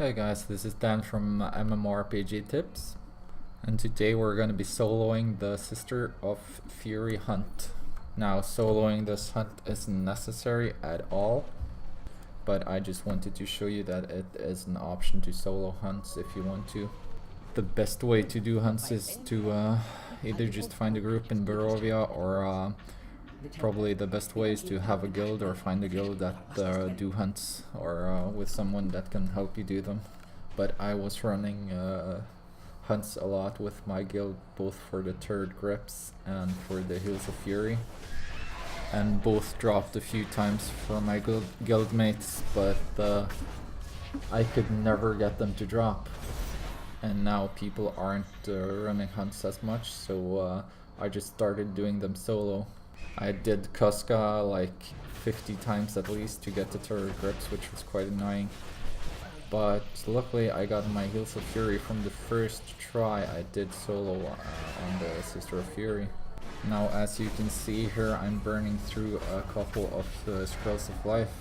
Hey guys, this is Dan from MMORPG Tips, and today we're going to be soloing the Sister of Fury hunt. Now, soloing this hunt isn't necessary at all, but I just wanted to show you that it is an option to solo hunts if you want to. The best way to do hunts is to either just find a group in Barovia, or probably the best way is to have a guild or find a guild that do hunts, or with someone that can help you do them. But I was running hunts a lot with my guild, both for the Turret Grips and for the Hills of Fury, and both dropped a few times for my guild mates, but I could never get them to drop. And now people aren't running hunts as much, so I just started doing them solo. I did Casca like 50 times at least to get the Turret Grips, which was quite annoying. But luckily I got my Hills of Fury from the first try I did solo on the Sister of Fury. Now, as you can see here, I'm burning through a couple of Scrolls of Life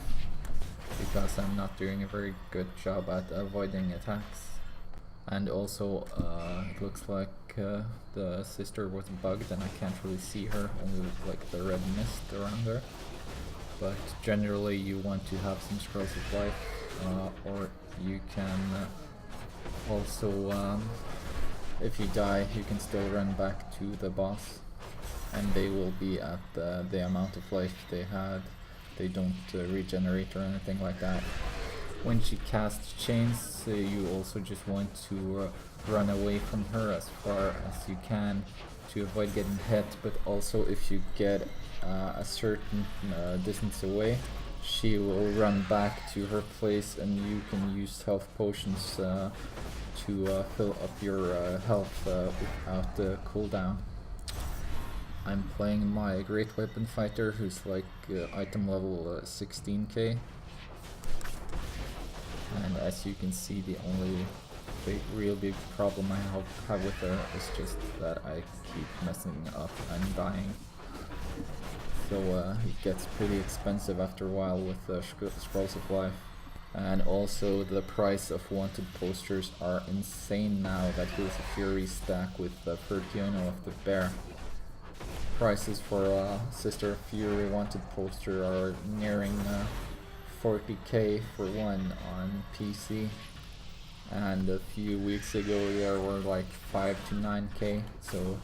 because I'm not doing a very good job at avoiding attacks. And also it looks like the sister was bugged and I can't really see her, only like the red mist around her. But generally you want to have some Scrolls of Life, or you can also, if you die, you can still run back to the boss and they will be at the amount of life they had. They don't regenerate or anything like that. When she casts chains, you also just want to run away from her as far as you can to avoid getting hit, but also if you get a certain distance away, she will run back to her place and you can use health potions to fill up your health without the cooldown. I'm playing my Great Weapon Fighter, who's like item level 16k. And as you can see, the only real big problem I have with her is just that I keep messing up and dying. So it gets pretty expensive after a while with Scrolls of Life. And also the price of wanted posters are insane now that Hills of Fury stack with the Furtiono of the Bear. Prices for Sister of Fury wanted poster are nearing 40k for one on PC, and a few weeks ago there were like 5 to 9k, so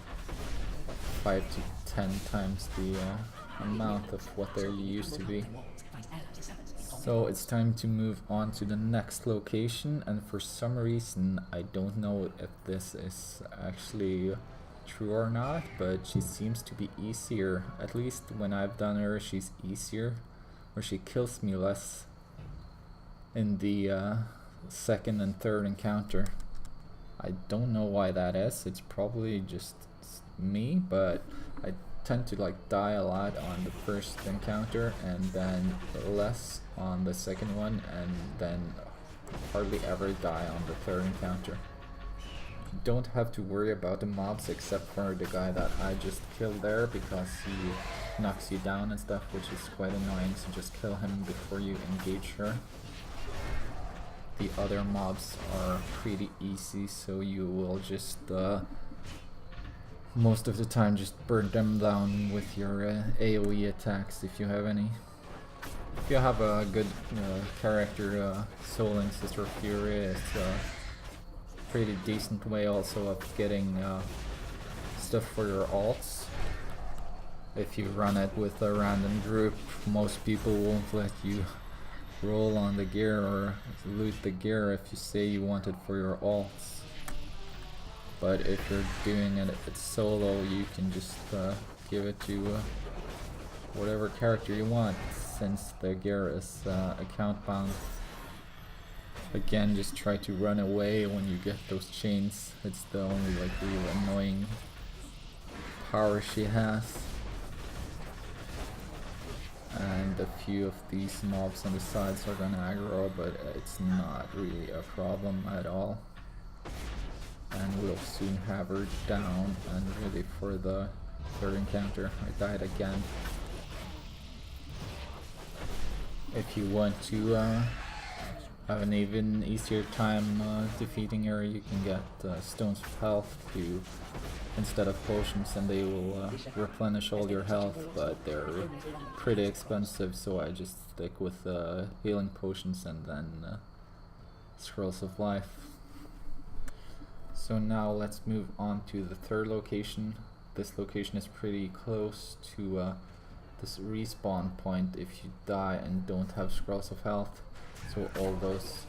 5 to 10 times the amount of what there used to be. So it's time to move on to the next location, and for some reason I don't know if this is actually true or not, but she seems to be easier. At least when I've done her, she's easier, or she kills me less in the second and third encounter. I don't know why that is. It's probably just me, but I tend to like die a lot on the first encounter and then less on the second one, and then hardly ever die on the third encounter. You don't have to worry about the mobs except for the guy that I just killed there, because he knocks you down and stuff, which is quite annoying, so just kill him before you engage her. The other mobs are pretty easy, so you will just most of the time just burn them down with your AoE attacks if you have any. If you have a good character, soloing Sister of Fury is a pretty decent way also of getting stuff for your alts. If you run it with a random group, most people won't let you roll on the gear or loot the gear if you say you want it for your alts. But if you're doing it solo, you can just give it to whatever character you want, since the gear is account bound. Again, just try to run away when you get those chains. It's the only like real annoying power she has. And a few of these mobs on the sides are gonna aggro, but it's not really a problem at all. And we'll soon have her down and ready for the third encounter. I died again. If you want to have an even easier time defeating her. You can get stones of health to instead of potions, and they will replenish all your health, but they're pretty expensive, so I just stick with healing potions and then scrolls of life. So now let's move on to the third location. This location is pretty close to this respawn point if you die and don't have scrolls of health. So all those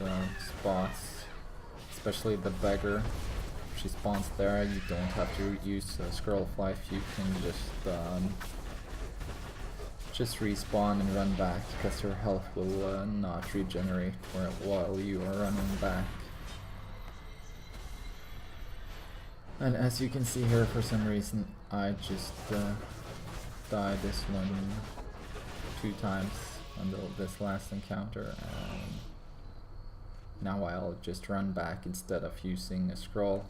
spots, especially the beggar, if she spawns there, you don't have to use scroll of life. You can just respawn and run back, because her health will not regenerate while you are running back. And as you can see here, for some reason I just died this one 2 times on this last encounter, and now I'll just run back instead of using a scroll,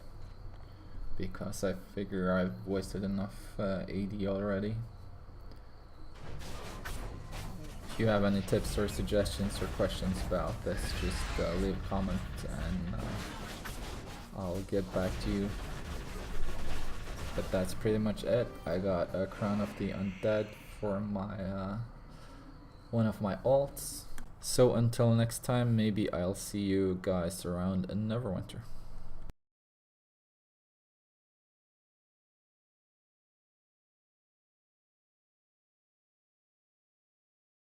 because I figure I've wasted enough AD already. If you have any tips or suggestions or questions about this, just leave a comment and I'll get back to you. But that's pretty much it. I got a Crown of the Undead for my one of my alts. So until next time, maybe I'll see you guys around in Neverwinter.